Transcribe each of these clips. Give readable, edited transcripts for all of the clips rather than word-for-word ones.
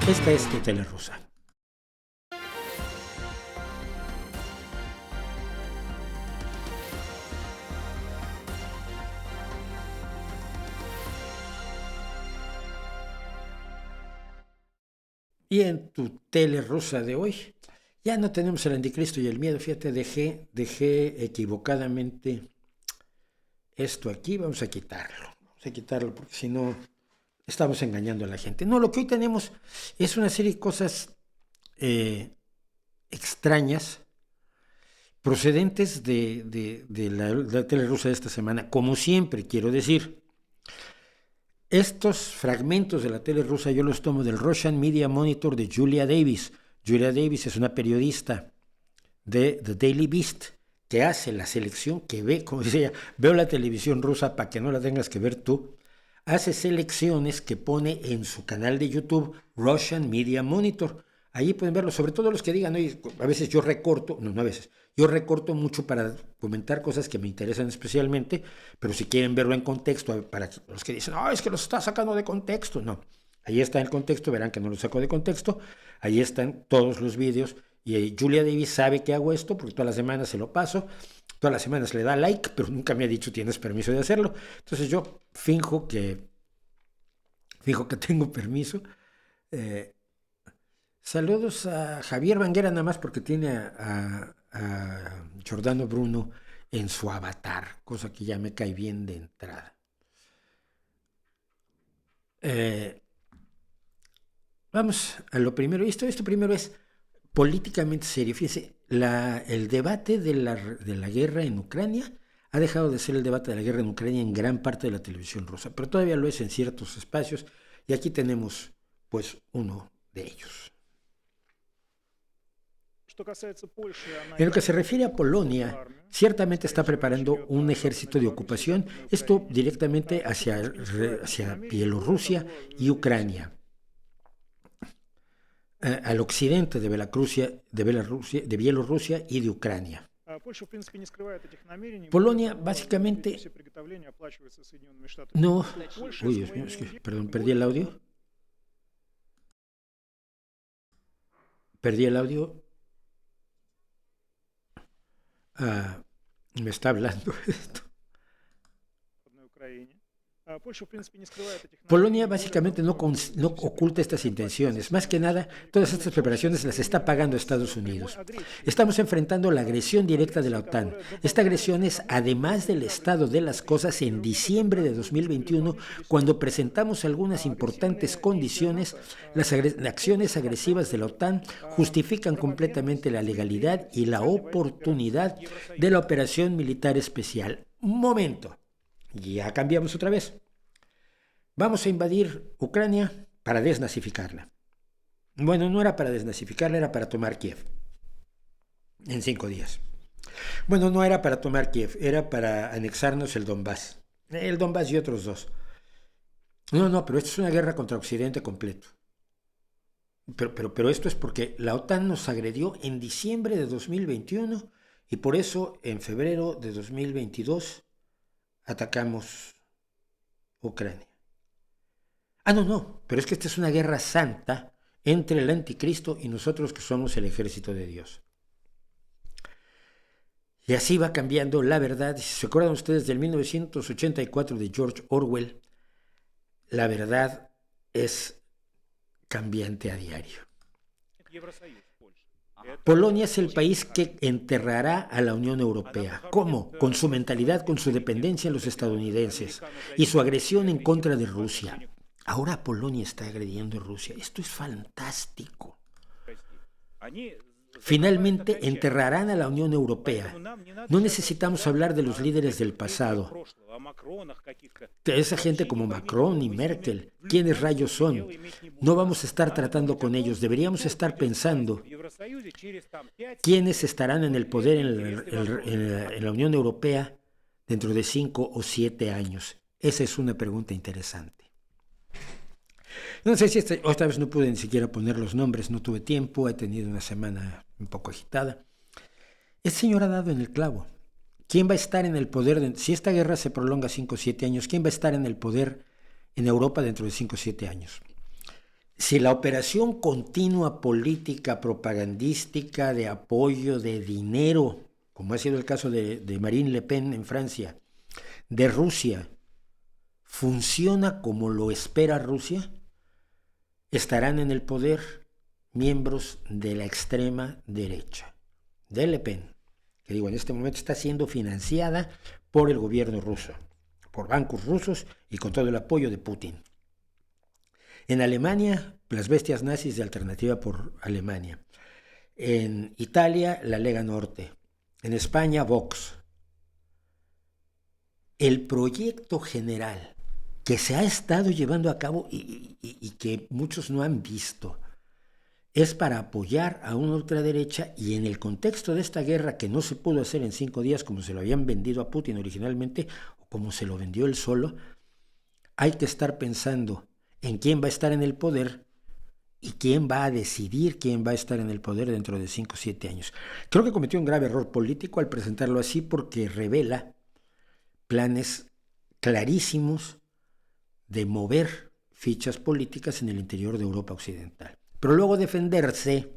Esta es tu tele rusa. Y en tu tele rusa de hoy, ya no tenemos el anticristo y el miedo. Fíjate, dejé equivocadamente esto aquí. Vamos a quitarlo porque si no estamos engañando a la gente. No, lo que hoy tenemos es una serie de cosas extrañas procedentes de la tele rusa de esta semana. Como siempre, quiero decir, estos fragmentos de la tele rusa yo los tomo del Russian Media Monitor de Julia Davis. Julia Davis es una periodista de The Daily Beast que hace la selección, que ve, como dice ella, veo la televisión rusa para que no la tengas que ver tú. Hace selecciones que pone en su canal de YouTube Russian Media Monitor. Ahí pueden verlo, sobre todo los que digan, oye, a veces yo recorto, yo recorto mucho para comentar cosas que me interesan especialmente, pero si quieren verlo en contexto, para los que dicen, es que los está sacando de contexto, no. Ahí está el contexto, verán que no lo saco de contexto, ahí están todos los vídeos, y Julia Davis sabe que hago esto, porque todas las semanas se lo paso, todas las semanas le da like, pero nunca me ha dicho tienes permiso de hacerlo. Entonces yo finjo que tengo permiso. Saludos a Javier Banguera, nada más porque tiene a Giordano Bruno en su avatar, cosa que ya me cae bien de entrada. Vamos a lo primero. Esto primero es políticamente serio. Fíjese, el debate de la guerra en Ucrania ha dejado de ser el debate de la guerra en Ucrania en gran parte de la televisión rusa, pero todavía lo es en ciertos espacios, y aquí tenemos pues uno de ellos. En lo que se refiere a Polonia, ciertamente está preparando un ejército de ocupación, esto directamente hacia Bielorrusia y Ucrania, al occidente de Bielorrusia y de Ucrania. Polonia básicamente... No, uy, Dios mío, perdón, perdí el audio. Me está hablando esto. Polonia básicamente no oculta estas intenciones. Más que nada, todas estas preparaciones las está pagando Estados Unidos. Estamos enfrentando la agresión directa de la OTAN. Esta agresión es, además del estado de las cosas, en diciembre de 2021, cuando presentamos algunas importantes condiciones, las acciones agresivas de la OTAN justifican completamente la legalidad y la oportunidad de la operación militar especial. Un momento. Ya cambiamos otra vez. Vamos a invadir Ucrania para desnazificarla. Bueno, no era para desnazificarla, era para tomar Kiev en 5 días. Bueno, no era para tomar Kiev, era para anexarnos el Donbass. El Donbass y otros 2. No, pero esto es una guerra contra Occidente completo. Pero esto es porque la OTAN nos agredió en diciembre de 2021 y por eso en febrero de 2022 atacamos Ucrania. No, pero es que esta es una guerra santa entre el anticristo y nosotros que somos el ejército de Dios. Y así va cambiando la verdad. Si se acuerdan ustedes del 1984 de George Orwell, la verdad es cambiante a diario. Polonia es el país que enterrará a la Unión Europea. ¿Cómo? Con su mentalidad, con su dependencia en los estadounidenses y su agresión en contra de Rusia. Ahora Polonia está agrediendo a Rusia. Esto es fantástico. Finalmente enterrarán a la Unión Europea. No necesitamos hablar de los líderes del pasado, de esa gente como Macron y Merkel. ¿Quiénes rayos son? No vamos a estar tratando con ellos. Deberíamos estar pensando quiénes estarán en el poder en la Unión Europea dentro de 5 o 7 años. Esa es una pregunta interesante. No sé si esta vez no pude ni siquiera poner los nombres, no tuve tiempo, he tenido una semana un poco agitada. El señor ha dado en el clavo. ¿Quién va a estar en el poder? Si esta guerra se prolonga 5 o 7 años, ¿quién va a estar en el poder en Europa dentro de 5 o 7 años? si la operación continua política propagandística de apoyo de dinero, como ha sido el caso de Marine Le Pen en Francia, de Rusia, funciona como lo espera Rusia, estarán en el poder miembros de la extrema derecha, de Le Pen, que digo, en este momento está siendo financiada por el gobierno ruso, por bancos rusos y con todo el apoyo de Putin. En Alemania, las bestias nazis de Alternativa por Alemania. En Italia, la Lega Norte. En España, Vox. El proyecto general que se ha estado llevando a cabo y que muchos no han visto es para apoyar a una ultraderecha, y en el contexto de esta guerra que no se pudo hacer en 5 días como se lo habían vendido a Putin originalmente o como se lo vendió él solo, hay que estar pensando en quién va a estar en el poder y quién va a decidir quién va a estar en el poder dentro de 5 o 7 años. Creo que cometió un grave error político al presentarlo así, porque revela planes clarísimos de mover fichas políticas en el interior de Europa Occidental. Pero luego defenderse,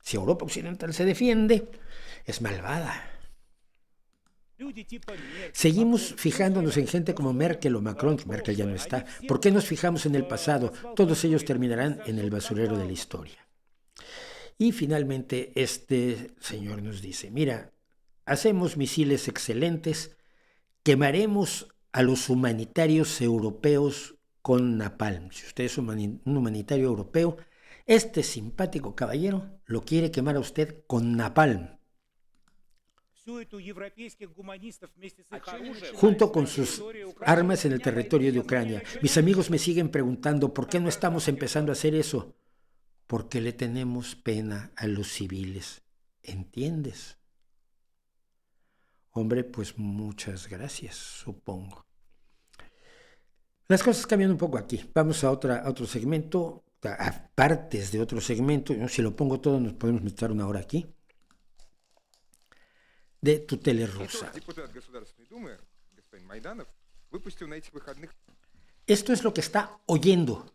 si Europa Occidental se defiende, es malvada. Seguimos fijándonos en gente como Merkel o Macron. Merkel ya no está. ¿Por qué nos fijamos en el pasado? Todos ellos terminarán en el basurero de la historia. Y finalmente este señor nos dice, mira, hacemos misiles excelentes, quemaremos a los humanitarios europeos con napalm. Si usted es un humanitario europeo, este simpático caballero lo quiere quemar a usted con napalm, junto con sus armas en el territorio de Ucrania. Mis amigos me siguen preguntando por qué no estamos empezando a hacer eso. Porque le tenemos pena a los civiles. ¿Entiendes? Hombre, pues muchas gracias, supongo. Las cosas cambian un poco aquí. Vamos a otro segmento, a partes de otro segmento. Si lo pongo todo, nos podemos meter 1 hora aquí. De tutela rusa. Esto es lo que está oyendo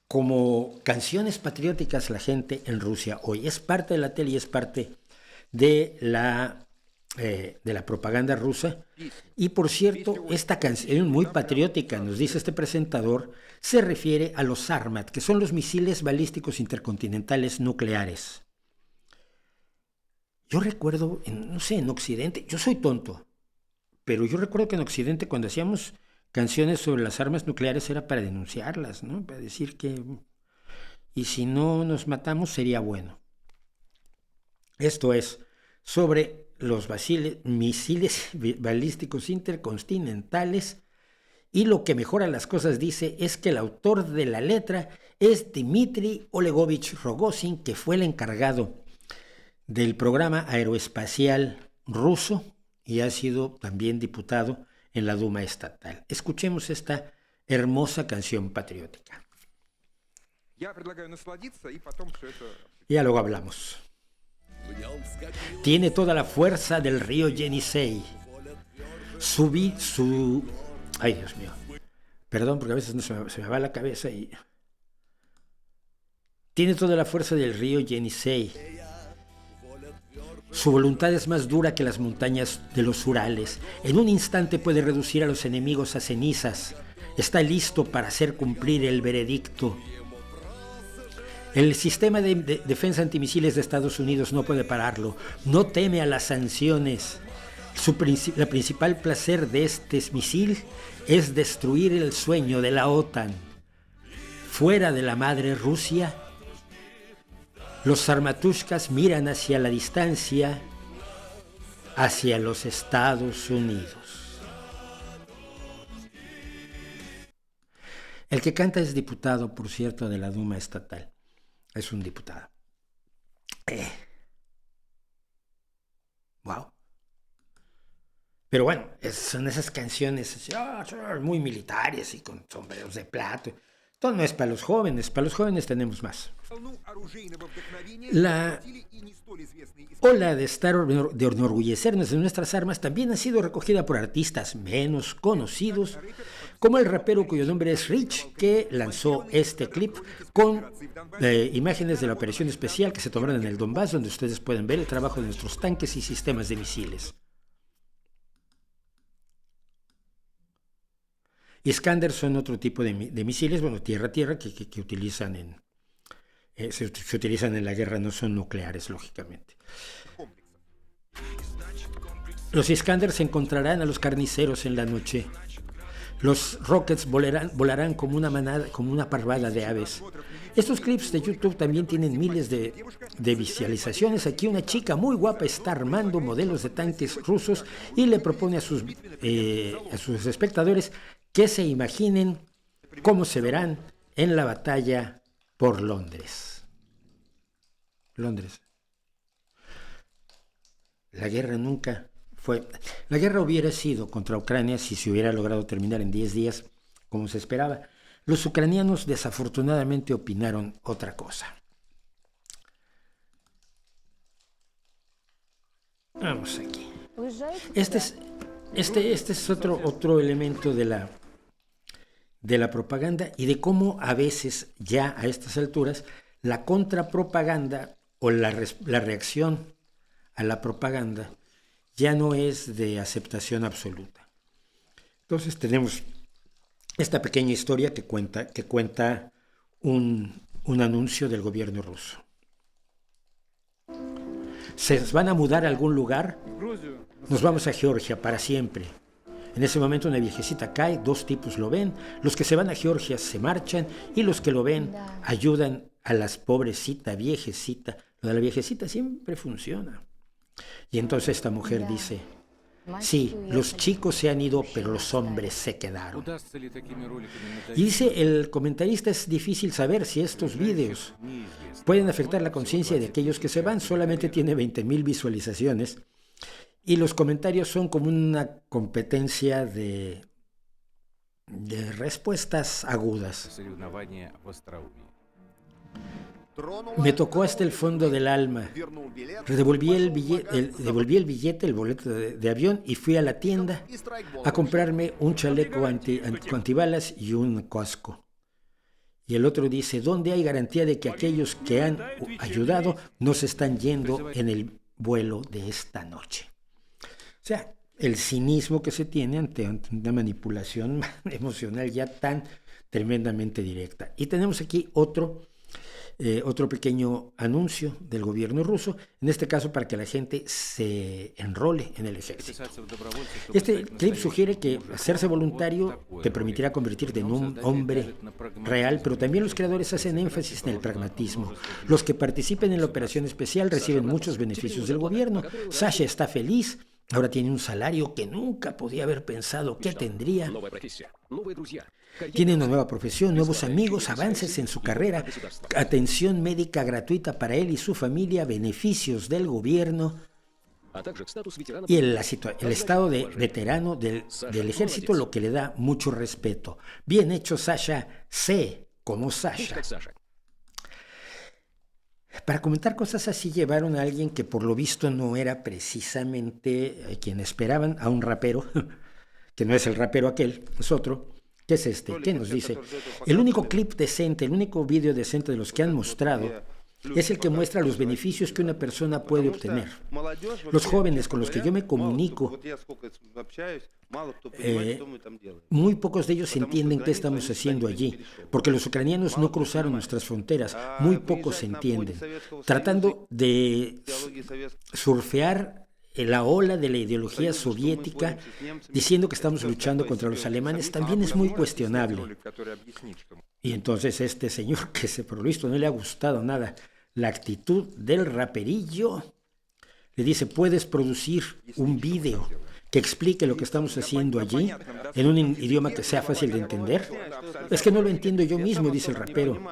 como canciones patrióticas la gente en Rusia hoy. Es parte de la tele y es parte de la propaganda rusa. Y por cierto, esta canción muy patriótica, nos dice este presentador, se refiere a los Sarmat, que son los misiles balísticos intercontinentales nucleares. Yo recuerdo, no sé, en Occidente, yo soy tonto, pero yo recuerdo que en Occidente cuando hacíamos canciones sobre las armas nucleares era para denunciarlas, ¿no? Para decir que, y si no nos matamos sería bueno. Esto es, sobre los misiles balísticos intercontinentales, y lo que mejora las cosas, dice, es que el autor de la letra es Dmitry Olegovich Rogozin, que fue el encargado del programa aeroespacial ruso y ha sido también diputado en la Duma estatal. Escuchemos esta hermosa canción patriótica. Ya luego hablamos. Tiene toda la fuerza del río Yenisei. Ay, Dios mío. Perdón, porque a veces se me va la cabeza y... Tiene toda la fuerza del río Yenisei. Su voluntad es más dura que las montañas de los Urales. En un instante puede reducir a los enemigos a cenizas. Está listo para hacer cumplir el veredicto. El sistema de defensa antimisiles de Estados Unidos no puede pararlo. No teme a las sanciones. La principal placer de este misil es destruir el sueño de la OTAN. Fuera de la madre Rusia, los sarmatushkas miran hacia la distancia, hacia los Estados Unidos. El que canta es diputado, por cierto, de la Duma estatal. Es un diputado. Wow. Pero bueno, son esas canciones muy militares y con sombreros de plata. Esto no es para los jóvenes tenemos más. La ola de enorgullecernos de nuestras armas también ha sido recogida por artistas menos conocidos, como el rapero cuyo nombre es Rich, que lanzó este clip con imágenes de la operación especial que se tomaron en el Donbass, donde ustedes pueden ver el trabajo de nuestros tanques y sistemas de misiles. Iskander son otro tipo de misiles, bueno, tierra-tierra, que utilizan se utilizan en la guerra, no son nucleares, lógicamente. Los Iskander se encontrarán a los carniceros en la noche. Los rockets volarán como una manada, como una parvada de aves. Estos clips de YouTube también tienen miles de visualizaciones. Aquí una chica muy guapa está armando modelos de tanques rusos y le propone a sus espectadores que se imaginen cómo se verán en la batalla por Londres. La guerra nunca fue... La guerra hubiera sido contra Ucrania si se hubiera logrado terminar en 10 días, como se esperaba. Los ucranianos desafortunadamente opinaron otra cosa. Vamos aquí. Este es otro elemento de la propaganda y de cómo a veces ya a estas alturas la contrapropaganda o la reacción a la propaganda ya no es de aceptación absoluta. Entonces tenemos esta pequeña historia que cuenta un anuncio del gobierno ruso. ¿Se van a mudar a algún lugar? Nos vamos a Georgia para siempre. En ese momento una viejecita cae, 2 tipos lo ven, los que se van a Georgia se marchan y los que lo ven ayudan a las pobrecita, viejecita. Lo de la viejecita siempre funciona. Y entonces esta mujer dice, sí, los chicos se han ido, pero los hombres se quedaron. Y dice el comentarista, es difícil saber si estos vídeos pueden afectar la conciencia de aquellos que se van. Solamente tiene 20,000 visualizaciones. Y los comentarios son como una competencia de respuestas agudas. Me tocó hasta el fondo del alma. Devolví el billete, el boleto de avión y fui a la tienda a comprarme un chaleco antibalas y un casco. Y el otro dice, ¿dónde hay garantía de que aquellos que han ayudado no se están yendo en el vuelo de esta noche? O sea, el cinismo que se tiene ante una manipulación emocional ya tan tremendamente directa. Y tenemos aquí otro pequeño anuncio del gobierno ruso, en este caso para que la gente se enrole en el ejército. Este clip sugiere que hacerse voluntario te permitirá convertirte en un hombre real, pero también los creadores hacen énfasis en el pragmatismo. Los que participen en la operación especial reciben muchos beneficios del gobierno. Sasha está feliz. Ahora tiene un salario que nunca podía haber pensado que tendría. Tiene una nueva profesión, nuevos amigos, avances en su carrera, atención médica gratuita para él y su familia, beneficios del gobierno y el estado de veterano del ejército, lo que le da mucho respeto. Bien hecho, Sasha. Sé como Sasha. Para comentar cosas así llevaron a alguien que por lo visto no era precisamente quien esperaban, a un rapero, que no es el rapero aquel, es otro. ¿Qué es este? ¿Qué nos dice? El único clip decente, el único vídeo decente de los que han mostrado es el que muestra los beneficios que una persona puede obtener. Los jóvenes con los que yo me comunico, muy pocos de ellos entienden qué estamos haciendo allí, porque los ucranianos no cruzaron nuestras fronteras, muy pocos entienden. Tratando de surfear la ola de la ideología soviética, diciendo que estamos luchando contra los alemanes, también es muy cuestionable. Y entonces este señor, que por lo visto no le ha gustado nada la actitud del raperillo, le dice, ¿puedes producir un vídeo que explique lo que estamos haciendo allí en un idioma que sea fácil de entender? Es que no lo entiendo yo mismo, dice el rapero.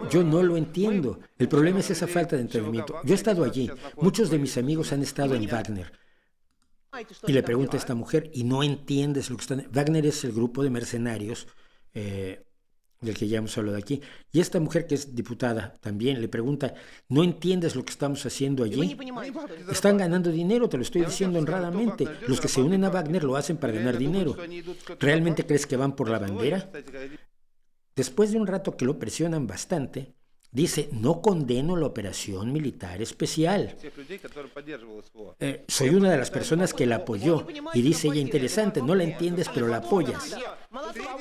Yo no lo entiendo. El problema es esa falta de entendimiento. Yo he estado allí. Muchos de mis amigos han estado en Wagner. Y le pregunta a esta mujer, ¿y no entiendes lo que están...? Wagner es el grupo de mercenarios del que ya hemos hablado aquí. Y esta mujer que es diputada también le pregunta, ¿no entiendes lo que estamos haciendo allí? Están ganando dinero, te lo estoy diciendo honradamente. Los que se unen a Wagner lo hacen para ganar dinero. ¿Realmente crees que van por la bandera? Después de un rato que lo presionan bastante, dice, no condeno la operación militar especial. Soy una de las personas que la apoyó. Y dice ella, interesante, no la entiendes, pero la apoyas.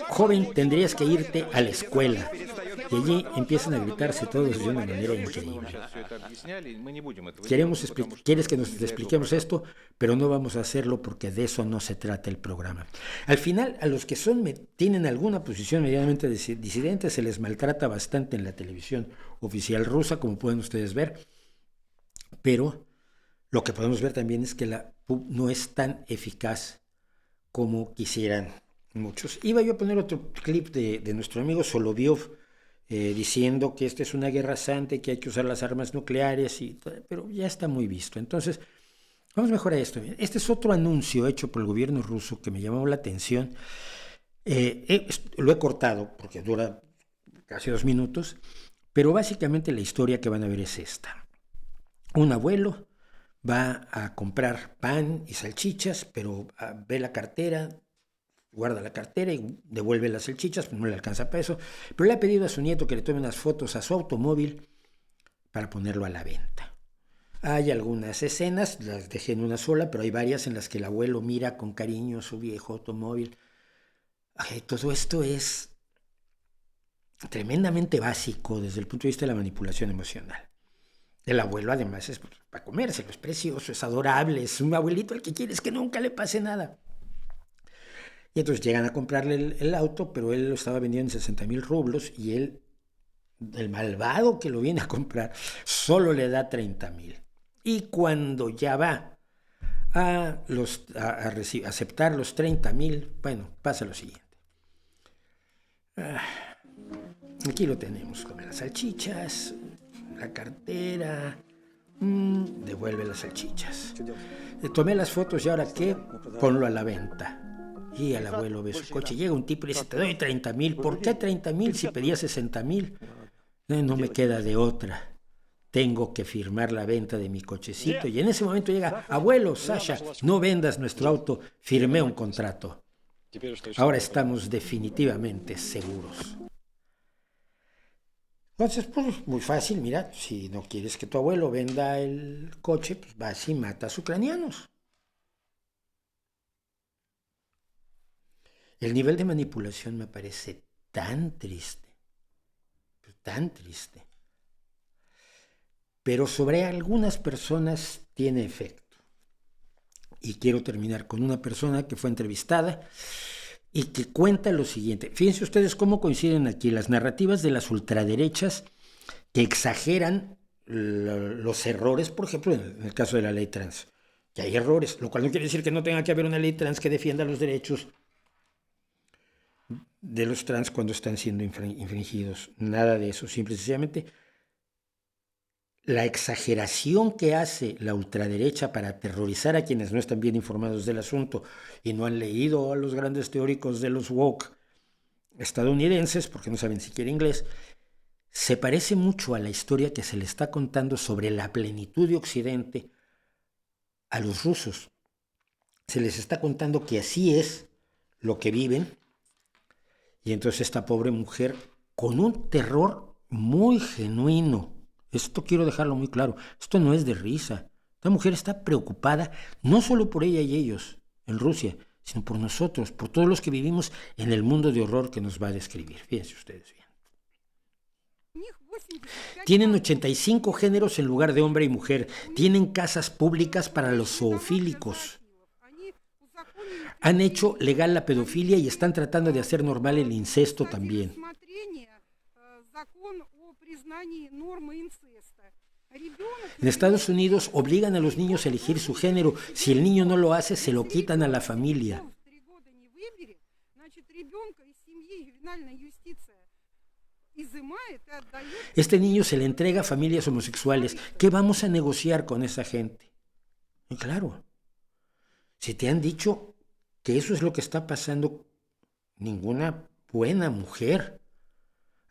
Joven, tendrías que irte a la escuela. Y allí empiezan a gritarse todos de una manera increíble. Quieres que nos expliquemos esto, pero no vamos a hacerlo porque de eso no se trata el programa. Al final, a los que tienen alguna posición medianamente disidente se les maltrata bastante en la televisión oficial rusa, como pueden ustedes ver, pero lo que podemos ver también es que la PUB no es tan eficaz como quisieran muchos. Iba yo a poner otro clip de nuestro amigo Solovyov diciendo que esta es una guerra santa y que hay que usar las armas nucleares, pero ya está muy visto. Entonces, vamos mejor a esto. Este es otro anuncio hecho por el gobierno ruso que me llamó la atención. Lo he cortado porque dura casi 2 minutos, pero básicamente la historia que van a ver es esta. Un abuelo va a comprar pan y salchichas, pero ve la cartera, guarda la cartera y devuelve las salchichas, pues no le alcanza para eso, pero le ha pedido a su nieto que le tome unas fotos a su automóvil para ponerlo a la venta. Hay algunas escenas, las dejé en una sola, pero hay varias en las que el abuelo mira con cariño a su viejo automóvil. Todo esto es tremendamente básico desde el punto de vista de la manipulación emocional. El abuelo además es para comérselo, es precioso, es adorable, es un abuelito al que quieres que nunca le pase nada. Y entonces llegan a comprarle el auto, pero él lo estaba vendiendo en 60,000 rublos y él, el malvado que lo viene a comprar, solo le da 30,000. Y cuando ya va a aceptar los 30,000, bueno, pasa lo siguiente. Aquí lo tenemos, come las salchichas, la cartera, devuelve las salchichas. Tomé las fotos y ahora qué, ponlo a la venta. Y el abuelo ve su coche, llega un tipo y dice, te doy 30,000. ¿Por qué 30,000 si pedía 60,000? No me queda de otra. Tengo que firmar la venta de mi cochecito. Y en ese momento llega, abuelo, Sasha, no vendas nuestro auto, firmé un contrato. Ahora estamos definitivamente seguros. Entonces, pues muy fácil, mira, si no quieres que tu abuelo venda el coche, pues vas y matas ucranianos. El nivel de manipulación me parece tan triste, pero sobre algunas personas tiene efecto. Y quiero terminar con una persona que fue entrevistada y que cuenta lo siguiente. Fíjense ustedes cómo coinciden aquí las narrativas de las ultraderechas que exageran los errores, por ejemplo, en el caso de la ley trans, que hay errores, lo cual no quiere decir que no tenga que haber una ley trans que defienda los derechos de los trans cuando están siendo infringidos. Nada de eso, simple y sencillamente la exageración que hace la ultraderecha para aterrorizar a quienes no están bien informados del asunto y no han leído a los grandes teóricos de los woke estadounidenses, porque no saben siquiera inglés, se parece mucho a la historia que se le está contando sobre la plenitud de Occidente a los rusos. Se les está contando que así es lo que viven, y entonces esta pobre mujer, con un terror muy genuino, esto quiero dejarlo muy claro, esto no es de risa, esta mujer está preocupada no solo por ella y ellos en Rusia, sino por nosotros, por todos los que vivimos en el mundo de horror que nos va a describir. Fíjense ustedes bien. Tienen 85 géneros en lugar de hombre y mujer. Tienen casas públicas para los zoofílicos. Han hecho legal la pedofilia y están tratando de hacer normal el incesto también. En Estados Unidos obligan a los niños a elegir su género. Si el niño no lo hace, se lo quitan a la familia. Este niño se le entrega a familias homosexuales. ¿Qué vamos a negociar con esa gente? Y claro, si te han dicho que eso es lo que está pasando, ninguna buena mujer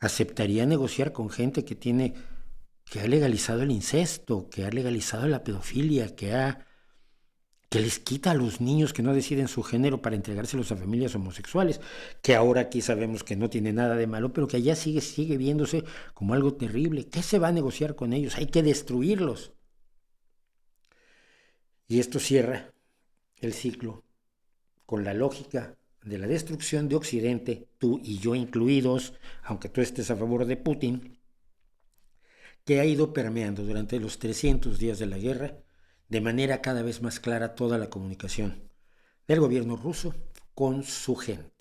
aceptaría negociar con gente que ha legalizado el incesto, que ha legalizado la pedofilia, que les quita a los niños que no deciden su género para entregárselos a familias homosexuales, que ahora aquí sabemos que no tiene nada de malo, pero que allá sigue viéndose como algo terrible. ¿Qué se va a negociar con ellos? Hay que destruirlos. Y esto cierra el ciclo con la lógica de la destrucción de Occidente, tú y yo incluidos, aunque tú estés a favor de Putin, que ha ido permeando durante los 300 días de la guerra de manera cada vez más clara toda la comunicación del gobierno ruso con su gente.